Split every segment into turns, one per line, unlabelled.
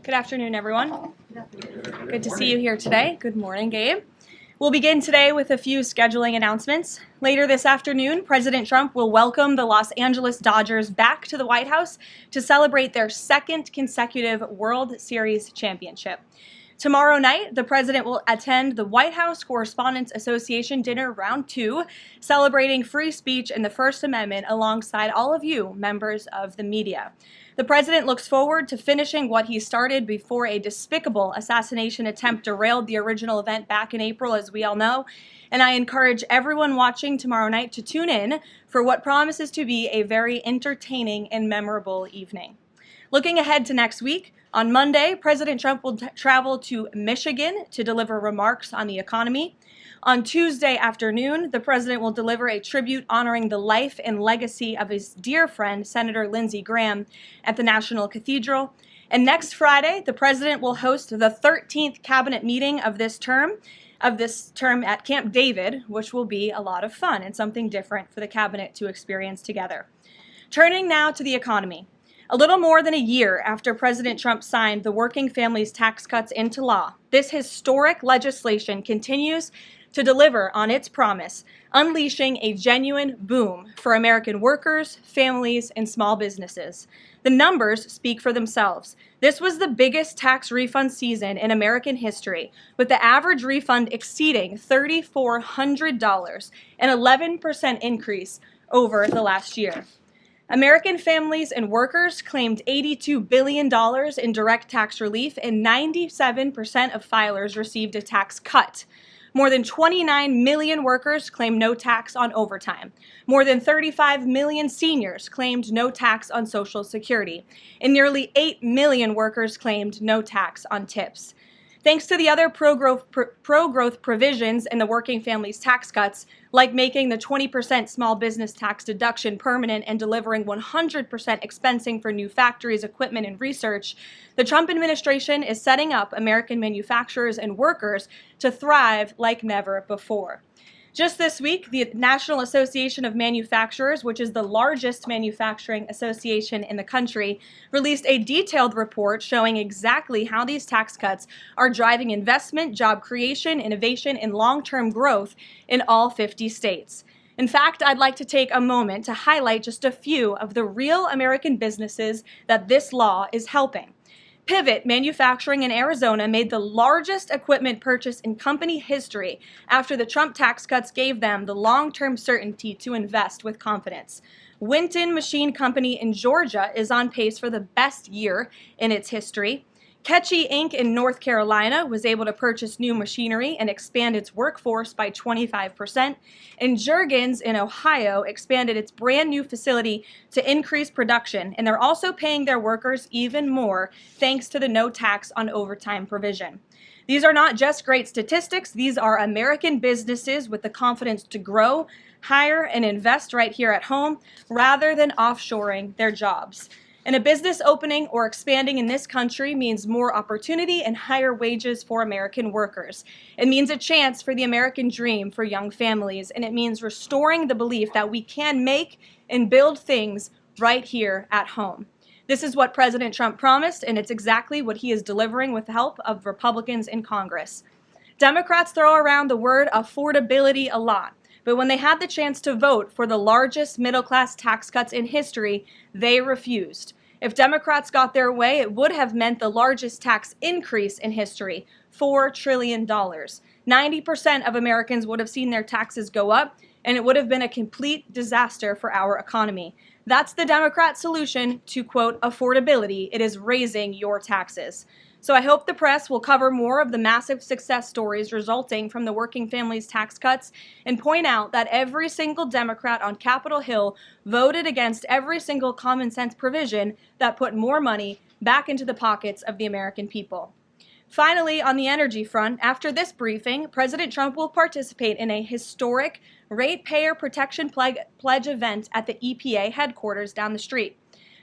Good afternoon, everyone. Good to see you here today. Good morning, Gabe. We'll begin today with a few scheduling announcements. Later this afternoon, President Trump will welcome the Los Angeles Dodgers back to the White House to celebrate their second consecutive World Series championship. Tomorrow night, the president will attend the White House Correspondents Association Dinner Round 2, celebrating free speech and the First Amendment alongside all of you, members of the media. The president looks forward to finishing what he started before a despicable assassination attempt derailed the original event back in April, as we all know. And I encourage everyone watching tomorrow night to tune in for what promises to be a very entertaining and memorable evening. Looking ahead to next week, on Monday, President Trump will travel to Michigan to deliver remarks on the economy. On Tuesday afternoon, the president will deliver a tribute honoring the life and legacy of his dear friend, Senator Lindsey Graham, at the National Cathedral. And next Friday, the president will host the 13th cabinet meeting of this term at Camp David, which will be a lot of fun and something different for the cabinet to experience together. Turning now to the economy. A little more than a year after President Trump signed the Working Families Tax Cuts into law, this historic legislation continues to deliver on its promise, unleashing a genuine boom for American workers, families, and small businesses. The numbers speak for themselves. This was the biggest tax refund season in American history, with the average refund exceeding $3,400, an 11% increase over the last year. American families and workers claimed $82 billion in direct tax relief, and 97% of filers received a tax cut. More than 29 million workers claimed no tax on overtime. More than 35 million seniors claimed no tax on Social Security. And nearly 8 million workers claimed no tax on tips. Thanks to the other pro-growth provisions in the Working Families Tax Cuts, like making the 20% small business tax deduction permanent and delivering 100% expensing for new factories, equipment, and research, the Trump administration is setting up American manufacturers and workers to thrive like never before. Just this week, the National Association of Manufacturers, which is the largest manufacturing association in the country, released a detailed report showing exactly how these tax cuts are driving investment, job creation, innovation, and long-term growth in all 50 states. In fact, I'd like to take a moment to highlight just a few of the real American businesses that this law is helping. Pivot Manufacturing in Arizona made the largest equipment purchase in company history after the Trump tax cuts gave them the long-term certainty to invest with confidence. Winton Machine Company in Georgia is on pace for the best year in its history. Ketchy Inc. in North Carolina was able to purchase new machinery and expand its workforce by 25%. And Juergens in Ohio expanded its brand new facility to increase production. And they're also paying their workers even more thanks to the no tax on overtime provision. These are not just great statistics. These are American businesses with the confidence to grow, hire, and invest right here at home rather than offshoring their jobs. And a business opening or expanding in this country means more opportunity and higher wages for American workers. It means a chance for the American dream for young families, and it means restoring the belief that we can make and build things right here at home. This is what President Trump promised, and it's exactly what he is delivering with the help of Republicans in Congress. Democrats throw around the word affordability a lot. But when they had the chance to vote for the largest middle-class tax cuts in history, they refused. If Democrats got their way, it would have meant the largest tax increase in history, $4 trillion. 90% of Americans would have seen their taxes go up, and it would have been a complete disaster for our economy. That's the Democrat solution to, quote, affordability. It is raising your taxes. So I hope the press will cover more of the massive success stories resulting from the Working Families tax cuts and point out that every single Democrat on Capitol Hill voted against every single common sense provision that put more money back into the pockets of the American people. Finally, on the energy front, after this briefing, President Trump will participate in a historic ratepayer protection pledge event at the EPA headquarters down the street.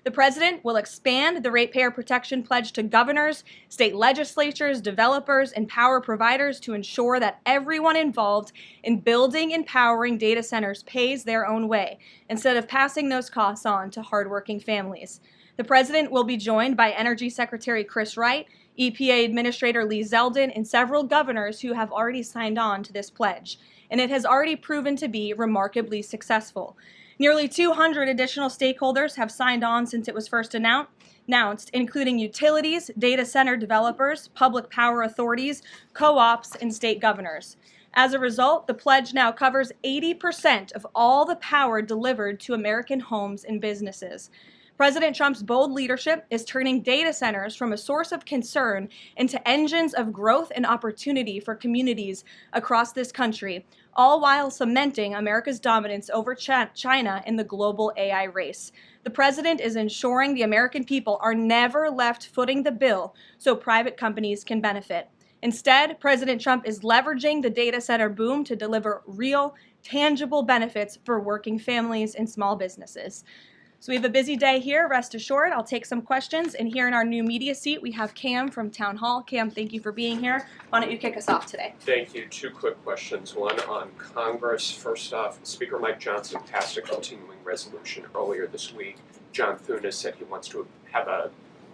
The president will expand the ratepayer protection pledge to governors, state legislatures, developers, and power providers to ensure that everyone involved in building and powering data centers pays their own way, instead of passing those costs on to hardworking families. The president will be joined by Energy Secretary Chris Wright, EPA Administrator Lee Zeldin, and several governors who have already signed on to this pledge. And it has already proven to be remarkably successful. Nearly 200 additional stakeholders have signed on since it was first announced, including utilities, data center developers, public power authorities, co-ops, and state governors. As a result, the pledge now covers 80% of all the power delivered to American homes and businesses. President Trump's bold leadership is turning data centers from a source of concern into engines of growth and opportunity for communities across this country, all while cementing America's dominance over China in the global AI race. The president is ensuring the American people are never left footing the bill so private companies can benefit. Instead, President Trump is leveraging the data center boom to deliver real, tangible benefits for working families and small businesses. So we have a busy day here, rest assured. I'll take some questions. And here in our new media seat, we have Cam from Town Hall. Cam, thank you for being here. Why don't you kick us off today?
Thank you. Two quick questions. One on Congress. First off, Speaker Mike Johnson passed a continuing resolution earlier this week. John Thune said he wants to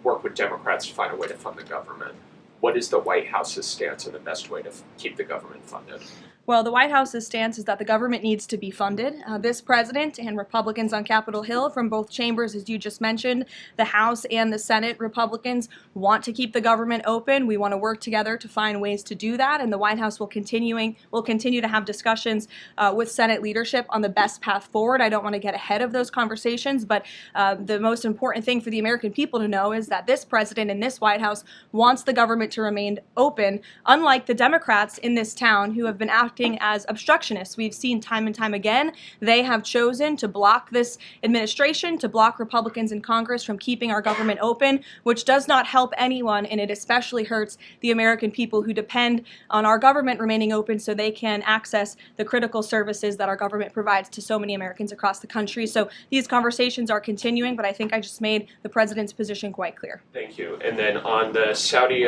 work with Democrats to find a way to fund the government. What is the White House's stance on the best way to keep the government funded?
Well, the White House's stance is that the government needs to be funded. This president and Republicans on Capitol Hill from both chambers, as you just mentioned, the House and the Senate Republicans want to keep the government open. We want to work together to find ways to do that, and the White House will continue to have discussions with Senate leadership on the best path forward. I don't want to get ahead of those conversations, but the most important thing for the American people to know is that this president and this White House wants the government to remain open, unlike the Democrats in this town who have been acting as obstructionists. We've seen time and time again, they have chosen to block this administration, to block Republicans in Congress from keeping our government open, which does not help anyone, and it especially hurts the American people who depend on our government remaining open so they can access the critical services that our government provides to so many Americans across the country. So these conversations are continuing, but I think I just made the president's position quite clear.
Thank you. And then on the Saudi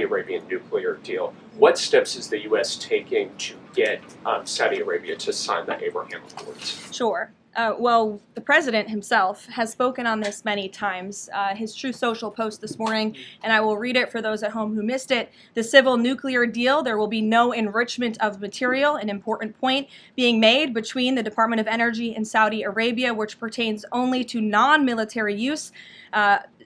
Arabian nuclear deal, what steps is the U.S. taking to get Saudi Arabia to sign the Abraham Accords?
Sure. Well, the president himself has spoken on this many times. His Truth Social post this morning, and I will read it for those at home who missed it. The civil nuclear deal, there will be no enrichment of material, an important point being made between the Department of Energy and Saudi Arabia, which pertains only to non-military use.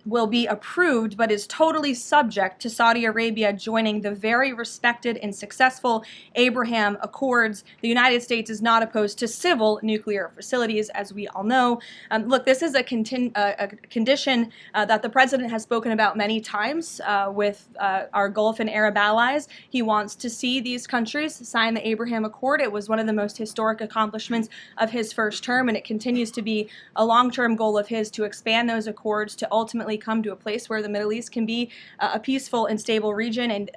Will be approved, but is totally subject to Saudi Arabia joining the very respected and successful Abraham Accords. The United States is not opposed to civil nuclear facilities, as we all know. Look, this is a condition that the president has spoken about many times with our Gulf and Arab allies. He wants to see these countries sign the Abraham Accord. It was one of the most historic accomplishments of his first term, and it continues to be a long-term goal of his to expand those accords to ultimately come to a place where the Middle East can be a peaceful and stable region. And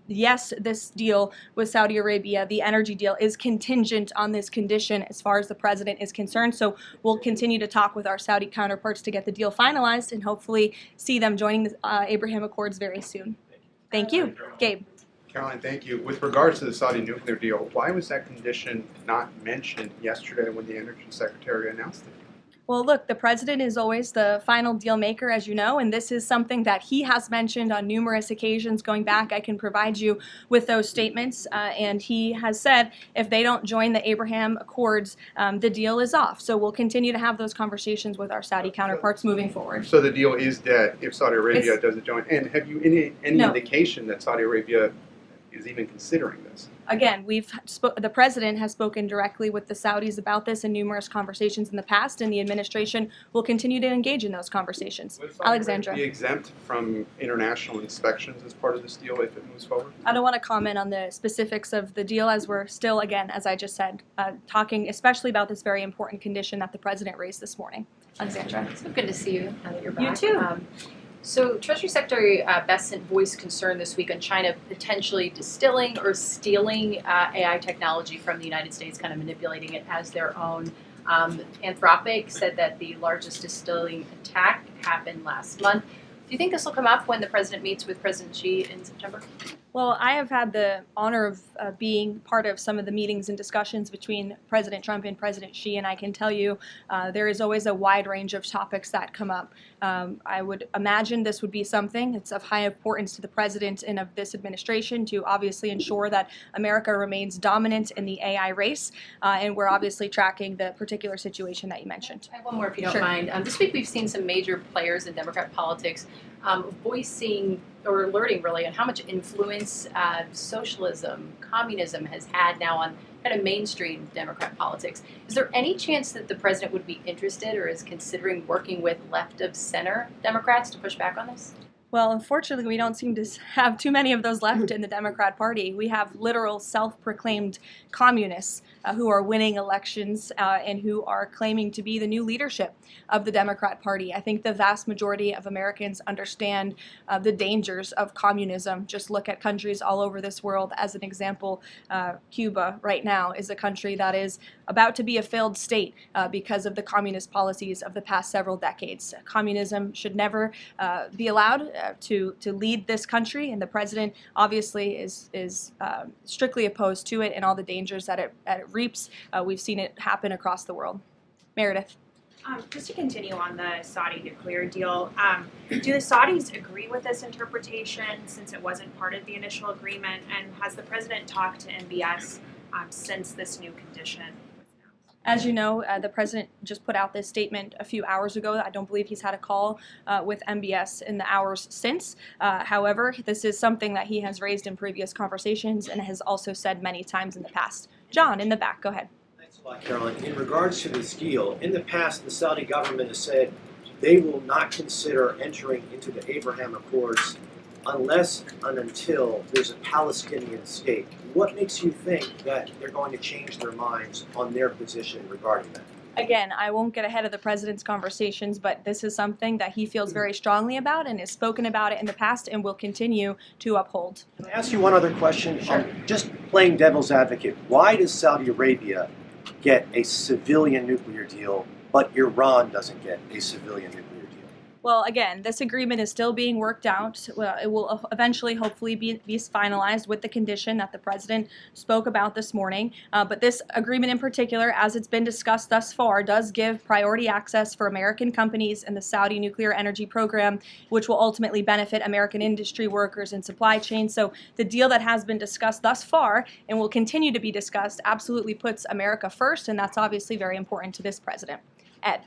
yes, this deal with Saudi Arabia, the energy deal, is contingent on this condition as far as the president is concerned. So we'll continue to talk with our Saudi counterparts to get the deal finalized and hopefully see them joining the Abraham Accords very soon. Thank you. Gabe.
Caroline, thank you. With regards to the Saudi nuclear deal, why was that condition not mentioned yesterday when the Energy Secretary announced it?
Well, look, the president is always the final deal maker, as you know, and this is something that he has mentioned on numerous occasions going back. I can provide you with those statements, and he has said if they don't join the Abraham Accords, the deal is off. So we'll continue to have those conversations with our Saudi counterparts moving forward.
So the deal is dead if Saudi Arabia doesn't join. And have you any indication that Saudi Arabia is even considering this?
Again, the president has spoken directly with the Saudis about this in numerous conversations in the past, and the administration will continue to engage in those conversations. Alexandra.
Will Saudi Arabia be exempt from international inspections as part of this deal if it moves forward?
I don't want to comment on the specifics of the deal, as we're still, again, as I just said, talking especially about this very important condition that the president raised this morning. Alexandra.
So good to see you now that you're back.
You too.
So Treasury Secretary Bessent voiced concern this week on China potentially distilling or stealing AI technology from the United States, kind of manipulating it as their own. Anthropic said that the largest distilling attack happened last month. Do you think this will come up when the president meets with President Xi in September?
Well, I have had the honor of being part of some of the meetings and discussions between President Trump and President Xi, and I can tell you there is always a wide range of topics that come up. I would imagine this would be something that's of high importance to the president and of this administration to obviously ensure that America remains dominant in the AI race, and we're obviously tracking the particular situation that you mentioned.
I have one more if you don't
Sure.
mind. This week we've seen some major players in Democrat politics voicing or alerting really on how much influence socialism, communism has had now on kind of mainstream Democrat politics. Is there any chance that the president would be interested or is considering working with left of center Democrats to push back on this?
Well, unfortunately, we don't seem to have too many of those left in the Democrat Party. We have literal self-proclaimed communists who are winning elections and who are claiming to be the new leadership of the Democrat Party. I think the vast majority of Americans understand the dangers of communism. Just look at countries all over this world. As an example, Cuba right now is a country that is about to be a failed state because of the communist policies of the past several decades. Communism should never be allowed to lead this country, and the president obviously is strictly opposed to it and all the dangers that it reaps. We've seen it happen across the world. Meredith.
Just to continue on the Saudi nuclear deal, do the Saudis agree with this interpretation since it wasn't part of the initial agreement? And has the president talked to MBS since this new condition?
As you know, the president just put out this statement a few hours ago. I don't believe he's had a call with MBS in the hours since. However, this is something that he has raised in previous conversations and has also said many times in the past. John, in the back, go ahead.
Thanks a lot, Caroline. In regards to this deal, in the past, the Saudi government has said they will not consider entering into the Abraham Accords unless and until there's a Palestinian state. What makes you think that they're going to change their minds on their position regarding that?
Again, I won't get ahead of the president's conversations, but this is something that he feels very strongly about and has spoken about it in the past and will continue to uphold.
Can I ask you one other question? Sure. Just playing devil's advocate, why does Saudi Arabia get a civilian nuclear deal, but Iran doesn't get a civilian nuclear deal?
Well, again, this agreement is still being worked out. Well, it will eventually, hopefully, be finalized with the condition that the president spoke about this morning. But this agreement in particular, as it's been discussed thus far, does give priority access for American companies in the Saudi nuclear energy program, which will ultimately benefit American industry workers and supply chains. So the deal that has been discussed thus far and will continue to be discussed absolutely puts America first, and that's obviously very important to this president. Ed.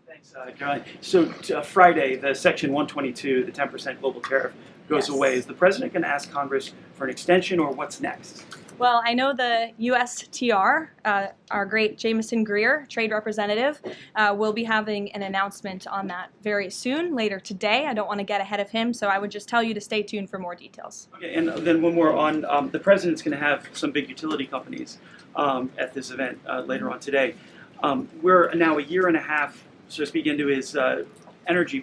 Thanks, Caroline. So Friday, the Section 122, the 10% global tariff, goes away. Is the president going to ask Congress for an extension, or what's next?
Well, I know the USTR, our great Jameson Greer, trade representative, will be having an announcement on that very soon, later today. I don't want to get ahead of him, so I would just tell you to stay tuned for more details.
Okay, and then one more on the president's going to have some big utility companies at this event later on today. We're now a year and a half, so to speak, into his pro-energy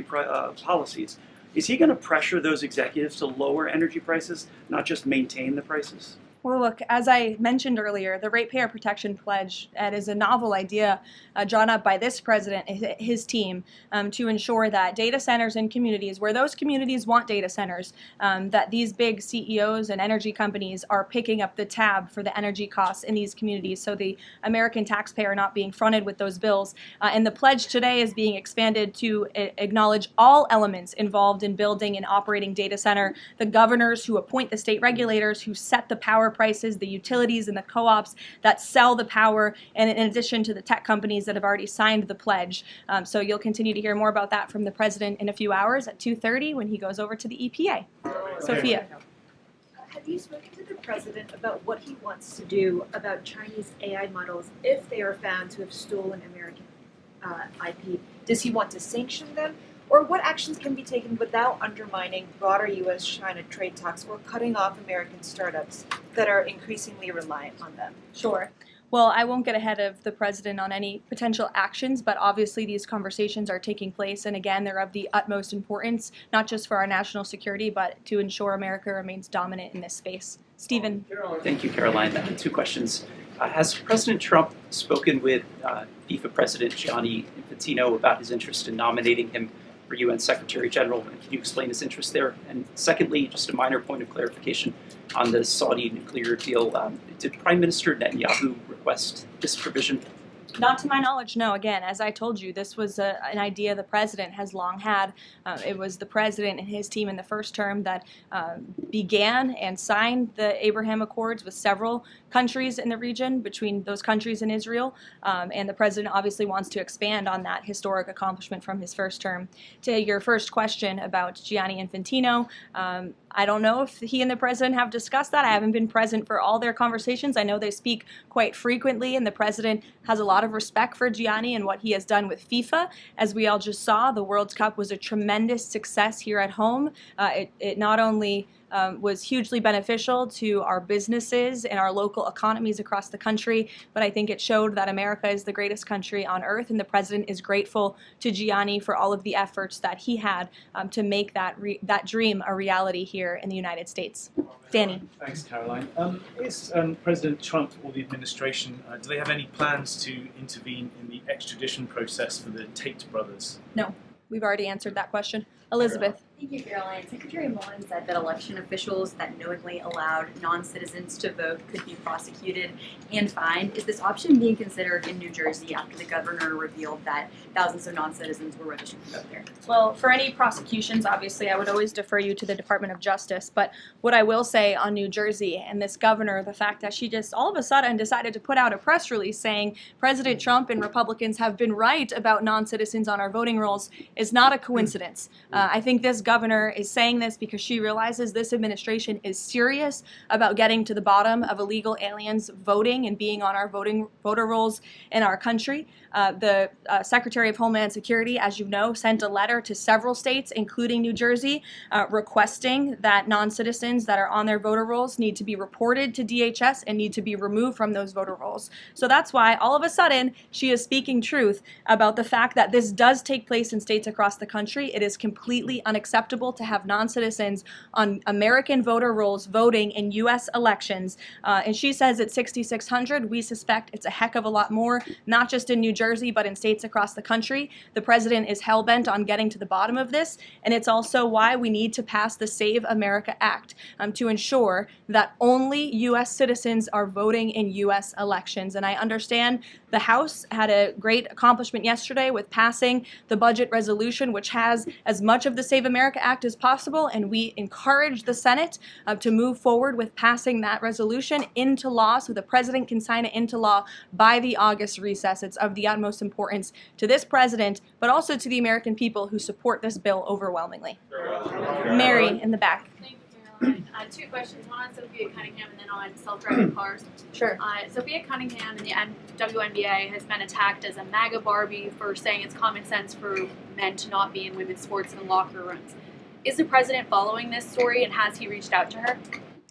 policies. Is he going to pressure those executives to lower energy prices, not just maintain the prices?
Well, look, as I mentioned earlier, the Ratepayer Protection Pledge is a novel idea drawn up by this president and his team to ensure that data centers in communities, where those communities want data centers, that these big CEOs and energy companies are picking up the tab for the energy costs in these communities, so the American taxpayer not being fronted with those bills. And the pledge today is being expanded to acknowledge all elements involved in building and operating data center, the governors who appoint the state regulators, who set the power prices, the utilities and the co-ops that sell the power, and in addition to the tech companies that have already signed the pledge. So you'll continue to hear more about that from the president in a few hours at 2:30 when he goes over to the EPA. Sophia.
Have you spoken to the president about what he wants to do about Chinese AI models if they are found to have stolen American IP? Does he want to sanction them? Or what actions can be taken without undermining broader U.S.-China trade talks or cutting off American startups that are increasingly reliant on them?
Sure. Well, I won't get ahead of the president on any potential actions, but obviously these conversations are taking place, and again, they're of the utmost importance, not just for our national security, but to ensure America remains dominant in this space. Stephen.
Thank you, Caroline. Two questions. Has President Trump spoken with FIFA President Gianni Infantino about his interest in nominating him for UN Secretary General. And can you explain his interest there? And secondly, just a minor point of clarification on the Saudi nuclear deal. Did Prime Minister Netanyahu request this provision?
Not to my knowledge, no. Again, as I told you, this was an idea the president has long had. It was the president and his team in the first term that began and signed the Abraham Accords with several countries in the region, between those countries and Israel. And the president obviously wants to expand on that historic accomplishment from his first term. To your first question about Gianni Infantino, I don't know if he and the president have discussed that. I haven't been present for all their conversations. I know they speak quite frequently, and the president has a lot of respect for Gianni and what he has done with FIFA. As we all just saw, the World Cup was a tremendous success here at home. It not only was hugely beneficial to our businesses and our local economies across the country, but I think it showed that America is the greatest country on earth, and the president is grateful to Gianni for all of the efforts that he had to make that dream a reality here in the United States. Danny.
Thanks, Caroline. Is President Trump or the administration, do they have any plans to intervene in the extradition process for the Tate brothers?
No, we've already answered that question. Elizabeth.
Thank you, Caroline. Secretary Mullen said that election officials that knowingly allowed non-citizens to vote could be prosecuted and fined. Is this option being considered in New Jersey after the governor revealed that thousands of non-citizens were registered to vote there?
Well, for any prosecutions, obviously, I would always defer you to the Department of Justice. But what I will say on New Jersey and this governor, the fact that she just all of a sudden decided to put out a press release saying President Trump and Republicans have been right about non-citizens on our voting rolls is not a coincidence. I think this governor is saying this because she realizes this administration is serious about getting to the bottom of illegal aliens voting and being on our voter rolls in our country. The Secretary of Homeland Security, as you know, sent a letter to several states, including New Jersey, requesting that non-citizens that are on their voter rolls need to be reported to DHS and need to be removed from those voter rolls. So that's why all of a sudden she is speaking truth about the fact that this does take place in states across the country. It is completely unacceptable to have non-citizens on American voter rolls voting in U.S. elections. And she says it's 6,600. We suspect it's a heck of a lot more, not just in New Jersey, but in states across the country. The president is hell-bent on getting to the bottom of this, and it's also why we need to pass the Save America Act to ensure that only U.S. citizens are voting in U.S. elections. And I understand the House had a great accomplishment yesterday with passing the budget resolution, which has as much of the Save America Act as possible, and we encourage the Senate to move forward with passing that resolution into law so the president can sign it into law by the August recess. It's of the utmost importance to this president, but also to the American people who support this bill overwhelmingly. Mary in the back.
Thank you, Caroline. Two questions, one on Sophia Cunningham and then on self-driving cars.
Sure.
Sophia Cunningham in the WNBA has been attacked as a MAGA Barbie for saying it's common sense for men to not be in women's sports in locker rooms. Is the president following this story, and has he reached out to her?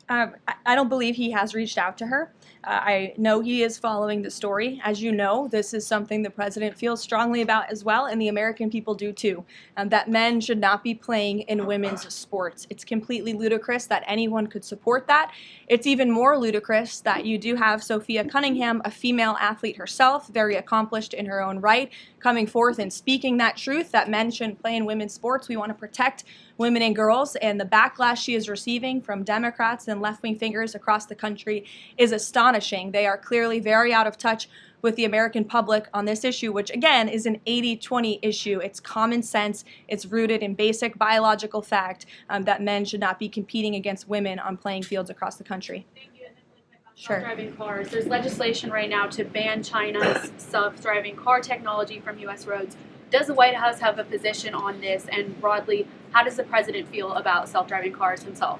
I don't believe he has reached out to her. I know he is following the story. As you know, this is something the president feels strongly about as well, and the American people do too, that men should not be playing in women's sports. It's completely ludicrous that anyone could support that. It's even more ludicrous that you do have Sophia Cunningham, a female athlete herself, very accomplished in her own right, coming forth and speaking that truth that men shouldn't play in women's sports. We want to protect women and girls, and the backlash she is receiving from Democrats and left-wing figures across the country is astonishing. They are clearly very out of touch with the American public on this issue, which again is an 80-20 issue. It's common sense. It's rooted in basic biological fact that men should not be competing against women on playing fields across the country.
Thank you. And then really quick on
Sure.
self-driving cars. There's legislation right now to ban China's self-driving car technology from U.S. roads. Does the White House have a position on this? And broadly, how does the president feel about self-driving cars himself?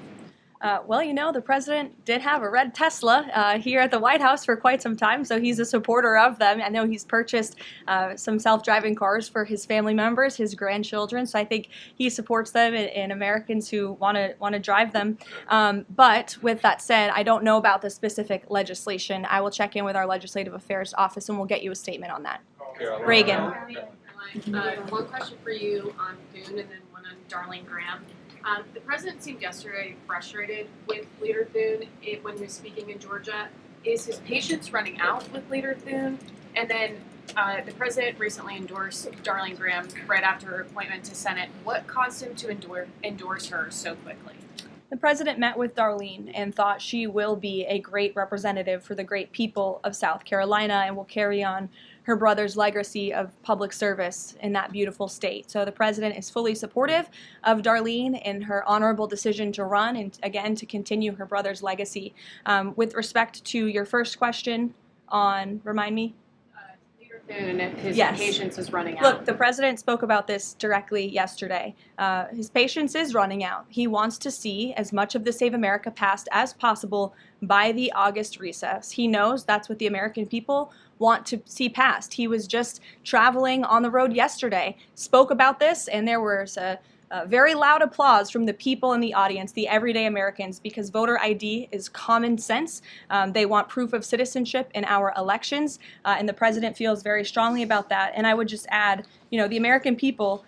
Well, you know, the president did have a red Tesla here at the White House for quite some time, so he's a supporter of them. I know he's purchased some self-driving cars for his family members, his grandchildren, so I think he supports them and Americans who want to drive them. But with that said, I don't know about the specific legislation. I will check in with our Legislative Affairs Office and we'll get you a statement on that. Reagan.
One question for you on Thune and then one on Darlene Graham. The president seemed yesterday frustrated with Leader Thune when he was speaking in Georgia. Is his patience running out with Leader Thune? And then The president recently endorsed Darlene Graham right after her appointment to Senate. What caused him to endorse her so quickly?
The president met with Darlene and thought she will be a great representative for the great people of South Carolina and will carry on her brother's legacy of public service in that beautiful state. So the president is fully supportive of Darlene in her honorable decision to run and, again, to continue her brother's legacy. With respect to your first question on, remind me?
And if his
Yes.
patience is running out.
Look, the president spoke about this directly yesterday. His patience is running out. He wants to see as much of the Save America passed as possible by the August recess. He knows that's what the American people want to see passed. He was just traveling on the road yesterday, spoke about this, and there was a very loud applause from the people in the audience, the everyday Americans, because voter ID is common sense. They want proof of citizenship in our elections, and the president feels very strongly about that. And I would just add, the American people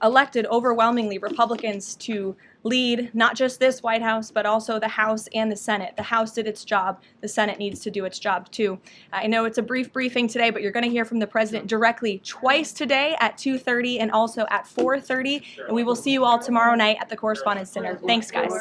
elected overwhelmingly Republicans to lead not just this White House, but also the House and the Senate. The House did its job. The Senate needs to do its job too. I know it's a brief briefing today, but you're going to hear from the president directly twice today at 2:30 and also at 4:30. And we will see you all tomorrow night at the Correspondents' Dinner. Thanks, guys.